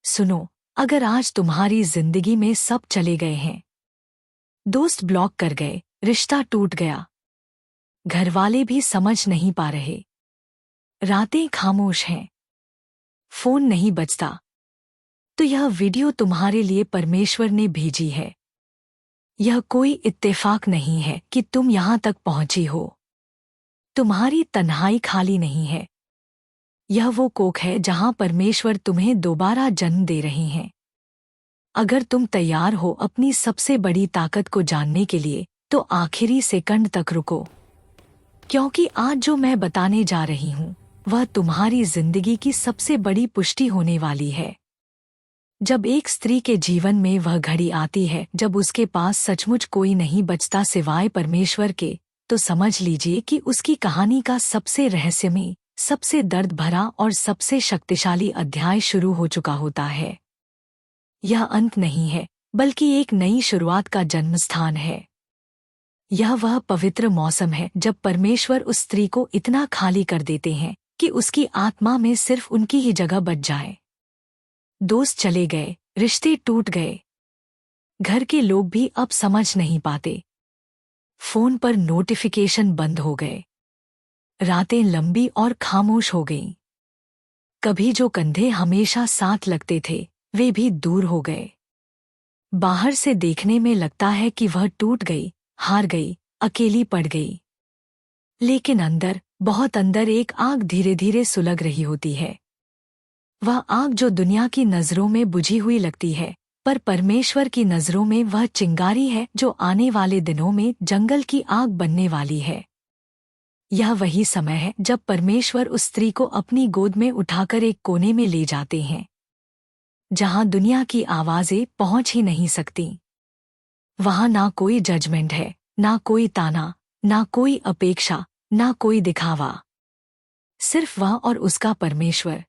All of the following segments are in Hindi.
सुनो, अगर आज तुम्हारी जिंदगी में सब चले गए हैं, दोस्त ब्लॉक कर गए, रिश्ता टूट गया, घरवाले भी समझ नहीं पा रहे, रातें खामोश हैं, फोन नहीं बजता, तो यह वीडियो तुम्हारे लिए परमेश्वर ने भेजी है। यह कोई इत्तेफाक नहीं है कि तुम यहां तक पहुंची हो। तुम्हारी तन्हाई खाली नहीं है। यह वो कोख है जहां परमेश्वर तुम्हें दोबारा जन्म दे रहे हैं। अगर तुम तैयार हो अपनी सबसे बड़ी ताकत को जानने के लिए, तो आखिरी सेकंड तक रुको, क्योंकि आज जो मैं बताने जा रही हूं वह तुम्हारी जिंदगी की सबसे बड़ी पुष्टि होने वाली है। जब एक स्त्री के जीवन में वह घड़ी आती है जब उसके पास सचमुच कोई नहीं बचता सिवाय परमेश्वर के, तो समझ लीजिए कि उसकी कहानी का सबसे रहस्यमयी, सबसे दर्द भरा और सबसे शक्तिशाली अध्याय शुरू हो चुका होता है। यह अंत नहीं है, बल्कि एक नई शुरुआत का जन्मस्थान है। यह वह पवित्र मौसम है जब परमेश्वर उस स्त्री को इतना खाली कर देते हैं कि उसकी आत्मा में सिर्फ उनकी ही जगह बच जाए। दोस्त चले गए, रिश्ते टूट गए, घर के लोग भी अब समझ नहीं पाते, फोन पर नोटिफिकेशन बंद हो गए, रातें लंबी और खामोश हो गईं। कभी जो कंधे हमेशा साथ लगते थे वे भी दूर हो गए। बाहर से देखने में लगता है कि वह टूट गई, हार गई, अकेली पड़ गई, लेकिन अंदर, बहुत अंदर एक आग धीरे धीरे सुलग रही होती है। वह आग जो दुनिया की नजरों में बुझी हुई लगती है, पर परमेश्वर की नजरों में वह चिंगारी है जो आने वाले दिनों में जंगल की आग बनने वाली है। यह वही समय है जब परमेश्वर उस स्त्री को अपनी गोद में उठाकर एक कोने में ले जाते हैं, जहां दुनिया की आवाजें पहुंच ही नहीं सकती। वहां ना कोई जजमेंट है, ना कोई ताना, ना कोई अपेक्षा, ना कोई दिखावा, सिर्फ वह और उसका परमेश्वर।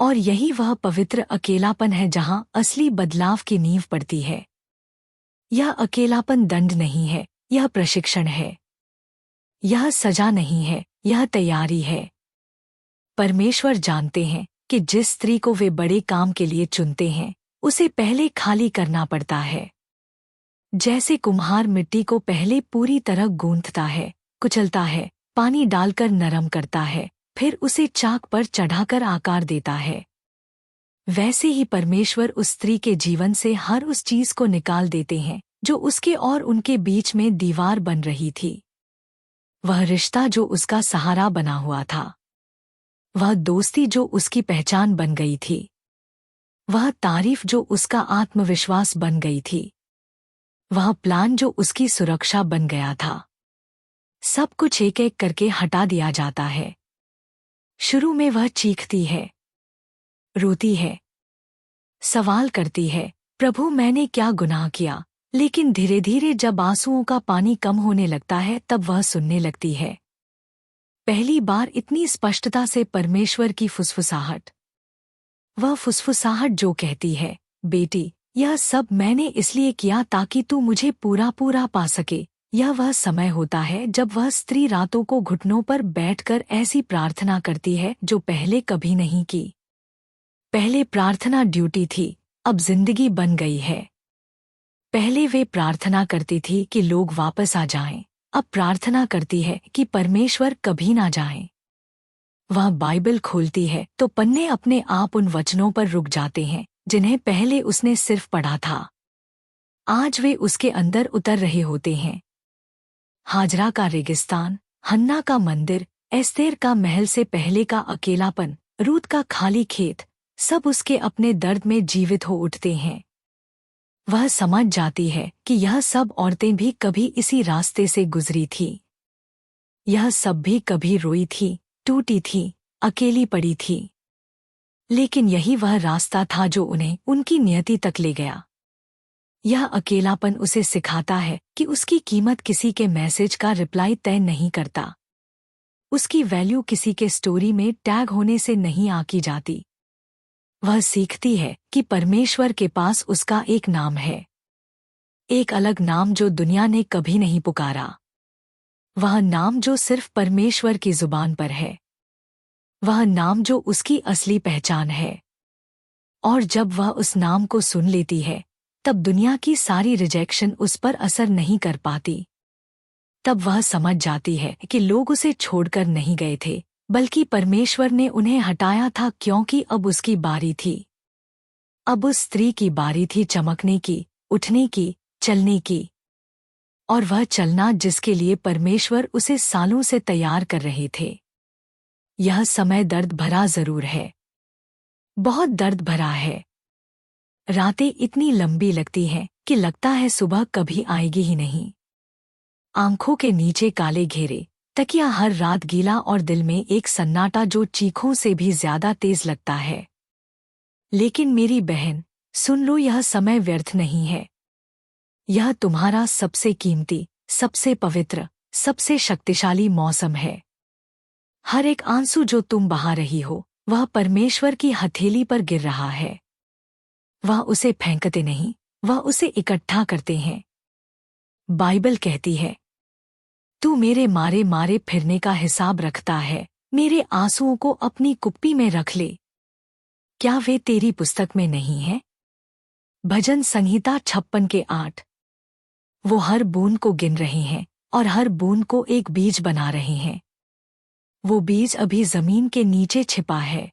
और यही वह पवित्र अकेलापन है जहां असली बदलाव की नींव पड़ती है। यह अकेलापन दंड नहीं है, यह प्रशिक्षण है। यह सजा नहीं है, यह तैयारी है। परमेश्वर जानते हैं कि जिस स्त्री को वे बड़े काम के लिए चुनते हैं, उसे पहले खाली करना पड़ता है। जैसे कुम्हार मिट्टी को पहले पूरी तरह गूंथता है, कुचलता है, पानी डालकर नरम करता है, फिर उसे चाक पर चढ़ाकर आकार देता है, वैसे ही परमेश्वर उस स्त्री के जीवन से हर उस चीज को निकाल देते हैं जो उसके और उनके बीच में दीवार बन रही थी। वह रिश्ता जो उसका सहारा बना हुआ था, वह दोस्ती जो उसकी पहचान बन गई थी, वह तारीफ जो उसका आत्मविश्वास बन गई थी, वह प्लान जो उसकी सुरक्षा बन गया था। सब कुछ एक एक करके हटा दिया जाता है। शुरू में वह चीखती है, रोती है, सवाल करती है, प्रभु मैंने क्या गुनाह किया। लेकिन धीरे धीरे जब आंसुओं का पानी कम होने लगता है तब वह सुनने लगती है, पहली बार इतनी स्पष्टता से परमेश्वर की फुसफुसाहट। वह फुसफुसाहट जो कहती है, बेटी यह सब मैंने इसलिए किया ताकि तू मुझे पूरा पूरा पा सके। यह वह समय होता है जब वह स्त्री रातों को घुटनों पर बैठकर ऐसी प्रार्थना करती है जो पहले कभी नहीं की। पहले प्रार्थना ड्यूटी थी, अब जिंदगी बन गई है। पहले वे प्रार्थना करती थी कि लोग वापस आ जाएं, अब प्रार्थना करती है कि परमेश्वर कभी ना जाएं। वह बाइबल खोलती है तो पन्ने अपने आप उन वचनों पर रुक जाते हैं जिन्हें पहले उसने सिर्फ पढ़ा था। आज वे उसके अंदर उतर रहे होते हैं। हाजरा का रेगिस्तान, हन्ना का मंदिर, एस्तेर का महल से पहले का अकेलापन, रूत का खाली खेत, सब उसके अपने दर्द में जीवित हो उठते हैं। वह समझ जाती है कि यह सब औरतें भी कभी इसी रास्ते से गुजरी थी। यह सब भी कभी रोई थी, टूटी थी, अकेली पड़ी थी, लेकिन यही वह रास्ता था जो उन्हें उनकी नियति तक ले गया। यह अकेलापन उसे सिखाता है कि उसकी कीमत किसी के मैसेज का रिप्लाई तय नहीं करता। उसकी वैल्यू किसी के स्टोरी में टैग होने से नहीं आंकी जाती। वह सीखती है कि परमेश्वर के पास उसका एक नाम है, एक अलग नाम जो दुनिया ने कभी नहीं पुकारा। वह नाम जो सिर्फ परमेश्वर की जुबान पर है। वह नाम जो उसकी असली पहचान है। और जब वह उस नाम को सुन लेती है तब दुनिया की सारी रिजेक्शन उस पर असर नहीं कर पाती। तब वह समझ जाती है कि लोग उसे छोड़कर नहीं गए थे, बल्कि परमेश्वर ने उन्हें हटाया था, क्योंकि अब उसकी बारी थी। अब उस स्त्री की बारी थी चमकने की, उठने की, चलने की। और वह चलना जिसके लिए परमेश्वर उसे सालों से तैयार कर रहे थे। यह समय दर्द भरा जरूर है, बहुत दर्द भरा है। रातें इतनी लंबी लगती हैं कि लगता है सुबह कभी आएगी ही नहीं। आंखों के नीचे काले घेरे, तकिया हर रात गीला और दिल में एक सन्नाटा जो चीखों से भी ज्यादा तेज लगता है। लेकिन मेरी बहन, सुन लो, यह समय व्यर्थ नहीं है। यह तुम्हारा सबसे कीमती, सबसे पवित्र, सबसे शक्तिशाली मौसम है। हर एक आंसू जो तुम बहा रही हो वह परमेश्वर की हथेली पर गिर रहा है। वह उसे फेंकते नहीं, वह उसे इकट्ठा करते हैं। बाइबल कहती है, तू मेरे मारे मारे फिरने का हिसाब रखता है, मेरे आंसुओं को अपनी कुप्पी में रख ले। क्या वे तेरी पुस्तक में नहीं है? भजन संहिता 56 के 8। वो हर बूंद को गिन रहे हैं और हर बूंद को एक बीज बना रहे हैं। वो बीज अभी जमीन के नीचे छिपा है,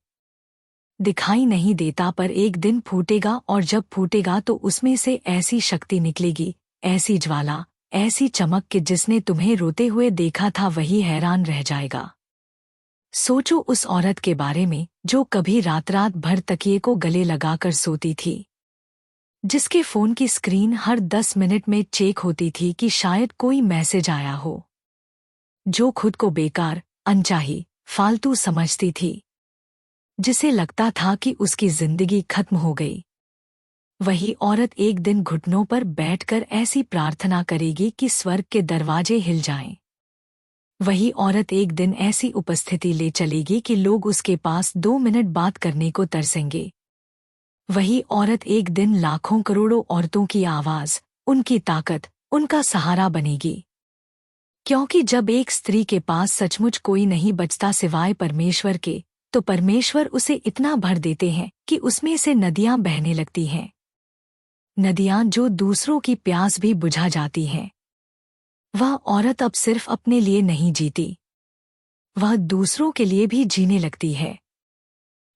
दिखाई नहीं देता, पर एक दिन फूटेगा, और जब फूटेगा तो उसमें से ऐसी शक्ति निकलेगी, ऐसी ज्वाला, ऐसी चमक कि जिसने तुम्हें रोते हुए देखा था वही हैरान रह जाएगा। सोचो उस औरत के बारे में जो कभी रात रात भर तकिए को गले लगाकर सोती थी, जिसके फोन की स्क्रीन हर 10 मिनट में चेक होती थी कि शायद कोई मैसेज आया हो, जो खुद को बेकार, अनचाही, फालतू समझती थी, जिसे लगता था कि उसकी जिंदगी खत्म हो गई। वही औरत एक दिन घुटनों पर बैठकर ऐसी प्रार्थना करेगी कि स्वर्ग के दरवाजे हिल जाएं। वही औरत एक दिन ऐसी उपस्थिति ले चलेगी कि लोग उसके पास 2 मिनट बात करने को तरसेंगे। वही औरत एक दिन लाखों करोड़ों औरतों की आवाज, उनकी ताकत, उनका सहारा बनेगी। क्योंकि जब एक स्त्री के पास सचमुच कोई नहीं बचता सिवाय परमेश्वर के, तो परमेश्वर उसे इतना भर देते हैं कि उसमें से नदियां बहने लगती हैं। नदियां जो दूसरों की प्यास भी बुझा जाती हैं। वह औरत अब सिर्फ अपने लिए नहीं जीती, वह दूसरों के लिए भी जीने लगती है।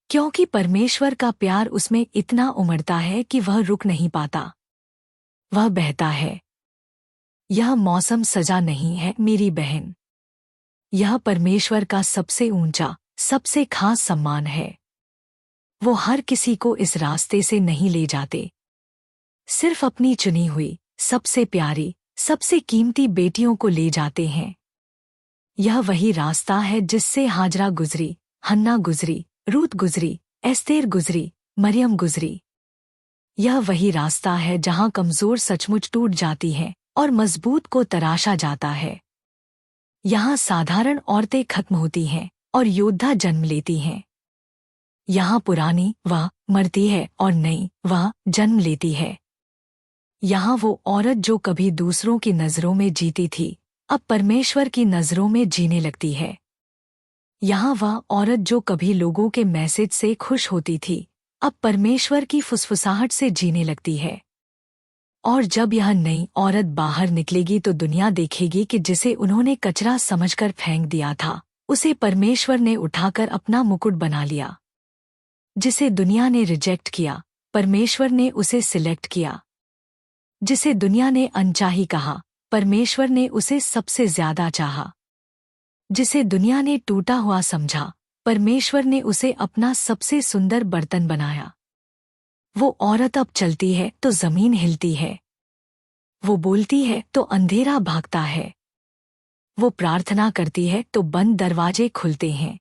क्योंकि परमेश्वर का प्यार उसमें इतना उमड़ता है कि वह रुक नहीं पाता, वह बहता है। यह मौसम सजा नहीं है मेरी बहन, यह परमेश्वर का सबसे ऊंचा, सबसे खास सम्मान है। वो हर किसी को इस रास्ते से नहीं ले जाते, सिर्फ अपनी चुनी हुई, सबसे प्यारी, सबसे कीमती बेटियों को ले जाते हैं। यह वही रास्ता है जिससे हाजरा गुजरी, हन्ना गुजरी, रूत गुजरी, एस्तेर गुजरी, मरियम गुजरी। यह वही रास्ता है जहां कमजोर सचमुच टूट जाती हैं और मजबूत को तराशा जाता है। यहाँ साधारण औरतें खत्म होती हैं और योद्धा जन्म लेती हैं। यहाँ पुरानी वह मरती है और नई वह जन्म लेती है। यहाँ वो औरत जो कभी दूसरों की नज़रों में जीती थी, अब परमेश्वर की नज़रों में जीने लगती है। यहाँ वह औरत जो कभी लोगों के मैसेज से खुश होती थी, अब परमेश्वर की फुसफुसाहट से जीने लगती है। और जब यह नई औरत बाहर निकलेगी तो दुनिया देखेगी कि जिसे उन्होंने कचरा समझकर फेंक दिया था, उसे परमेश्वर ने उठाकर अपना मुकुट बना लिया। जिसे दुनिया ने रिजेक्ट किया, परमेश्वर ने उसे सिलेक्ट किया। जिसे दुनिया ने अनचाही कहा, परमेश्वर ने उसे सबसे ज्यादा चाहा। जिसे दुनिया ने टूटा हुआ समझा, परमेश्वर ने उसे अपना सबसे सुंदर बर्तन बनाया। वो औरत अब चलती है तो जमीन हिलती है, वो बोलती है तो अंधेरा भागता है, वो प्रार्थना करती है तो बंद दरवाजे खुलते हैं।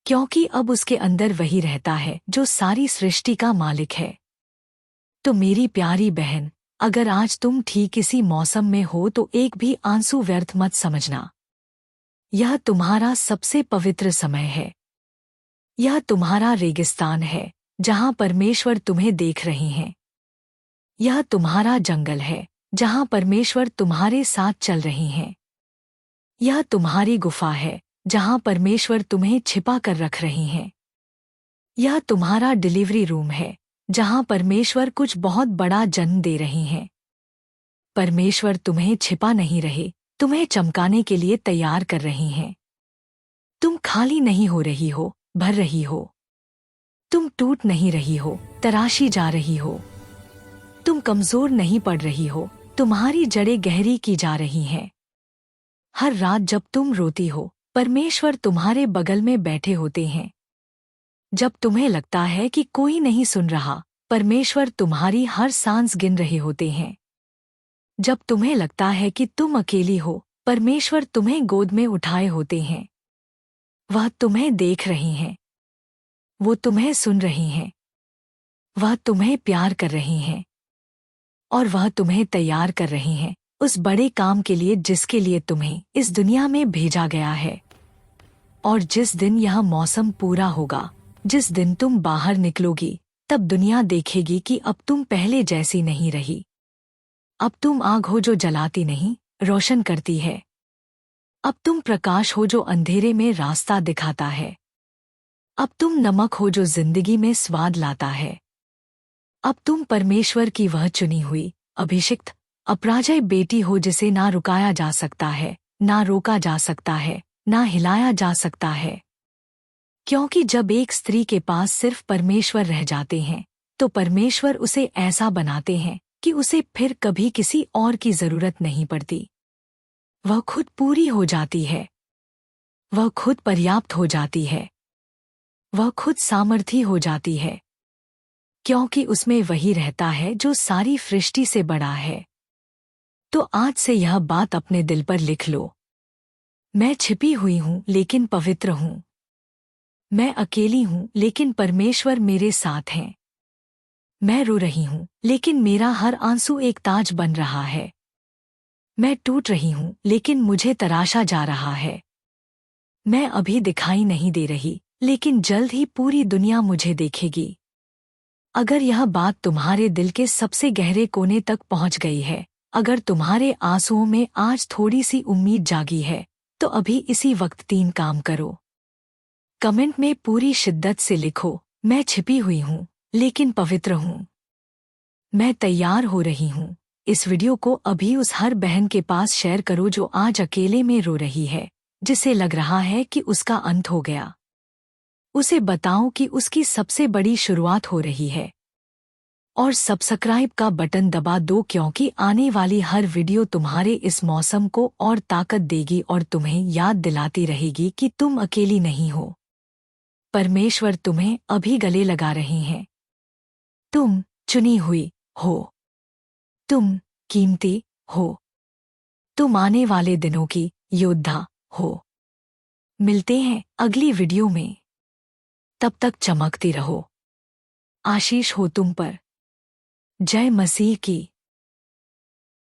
क्योंकि अब उसके अंदर वही रहता है जो सारी सृष्टि का मालिक है। तो मेरी प्यारी बहन, अगर आज तुम ठीक इसी मौसम में हो तो एक भी आंसू व्यर्थ मत समझना। यह तुम्हारा सबसे पवित्र समय है। यह तुम्हारा रेगिस्तान है जहां परमेश्वर तुम्हें देख रहे हैं। यह तुम्हारा जंगल है जहां परमेश्वर तुम्हारे साथ चल रहे हैं। यह तुम्हारी गुफा है जहां परमेश्वर तुम्हें छिपा कर रख रहे हैं। यह तुम्हारा डिलीवरी रूम है, जहां परमेश्वर कुछ बहुत बड़ा जन्म दे रहे हैं। परमेश्वर तुम्हें छिपा नहीं रहे, तुम्हें चमकाने के लिए तैयार कर रहे हैं। तुम खाली नहीं हो रही हो, भर रही हो। तुम टूट नहीं रही हो, तराशी जा रही हो। तुम कमजोर नहीं पड़ रही हो, तुम्हारी जड़ें गहरी की जा रही हैं। हर रात जब तुम रोती हो, परमेश्वर तुम्हारे बगल में बैठे होते हैं। जब तुम्हें लगता है कि कोई नहीं सुन रहा, परमेश्वर तुम्हारी हर सांस गिन रहे होते हैं। जब तुम्हें लगता है कि तुम अकेली हो, परमेश्वर तुम्हें गोद में उठाए होते हैं। वह तुम्हें देख रही हैं। वो तुम्हें सुन रही हैं। वह तुम्हें प्यार कर रही हैं। और वह तुम्हें तैयार कर रही हैं उस बड़े काम के लिए जिसके लिए तुम्हें इस दुनिया में भेजा गया है। और जिस दिन यह मौसम पूरा होगा, जिस दिन तुम बाहर निकलोगी, तब दुनिया देखेगी कि अब तुम पहले जैसी नहीं रही। अब तुम आग हो जो जलाती नहीं, रोशन करती है। अब तुम प्रकाश हो जो अंधेरे में रास्ता दिखाता है। अब तुम नमक हो जो जिंदगी में स्वाद लाता है। अब तुम परमेश्वर की वह चुनी हुई, अभिषिक्त, अपराजय बेटी हो जिसे ना रुकाया जा सकता है, ना रोका जा सकता है, ना हिलाया जा सकता है। क्योंकि जब एक स्त्री के पास सिर्फ परमेश्वर रह जाते हैं, तो परमेश्वर उसे ऐसा बनाते हैं कि उसे फिर कभी किसी और की जरूरत नहीं पड़ती। वह खुद पूरी हो जाती है। वह खुद पर्याप्त हो जाती है। वह खुद सामर्थी हो जाती है। क्योंकि उसमें वही रहता है जो सारी सृष्टि से बड़ा है। तो आज से यह बात अपने दिल पर लिख लो। मैं छिपी हुई हूं लेकिन पवित्र हूं। मैं अकेली हूं लेकिन परमेश्वर मेरे साथ हैं। मैं रो रही हूं लेकिन मेरा हर आंसू एक ताज बन रहा है। मैं टूट रही हूं लेकिन मुझे तराशा जा रहा है। मैं अभी दिखाई नहीं दे रही, लेकिन जल्द ही पूरी दुनिया मुझे देखेगी। अगर यह बात तुम्हारे दिल के सबसे गहरे कोने तक पहुंच गई है, अगर तुम्हारे आंसुओं में आज थोड़ी सी उम्मीद जागी है, तो अभी इसी वक्त 3 काम करो। कमेंट में पूरी शिद्दत से लिखो, मैं छिपी हुई हूं लेकिन पवित्र हूं। मैं तैयार हो रही हूं। इस वीडियो को अभी उस हर बहन के पास शेयर करो जो आज अकेले में रो रही है, जिसे लग रहा है कि उसका अंत हो गया। उसे बताओ कि उसकी सबसे बड़ी शुरुआत हो रही है। और सब्सक्राइब का बटन दबा दो, क्योंकि आने वाली हर वीडियो तुम्हारे इस मौसम को और ताकत देगी और तुम्हें याद दिलाती रहेगी कि तुम अकेली नहीं हो। परमेश्वर तुम्हें अभी गले लगा रहे हैं। तुम चुनी हुई हो। तुम कीमती हो। तुम आने वाले दिनों की योद्धा हो। मिलते हैं अगली वीडियो में। तब तक चमकती रहो। आशीष हो तुम पर। जय मसीह की।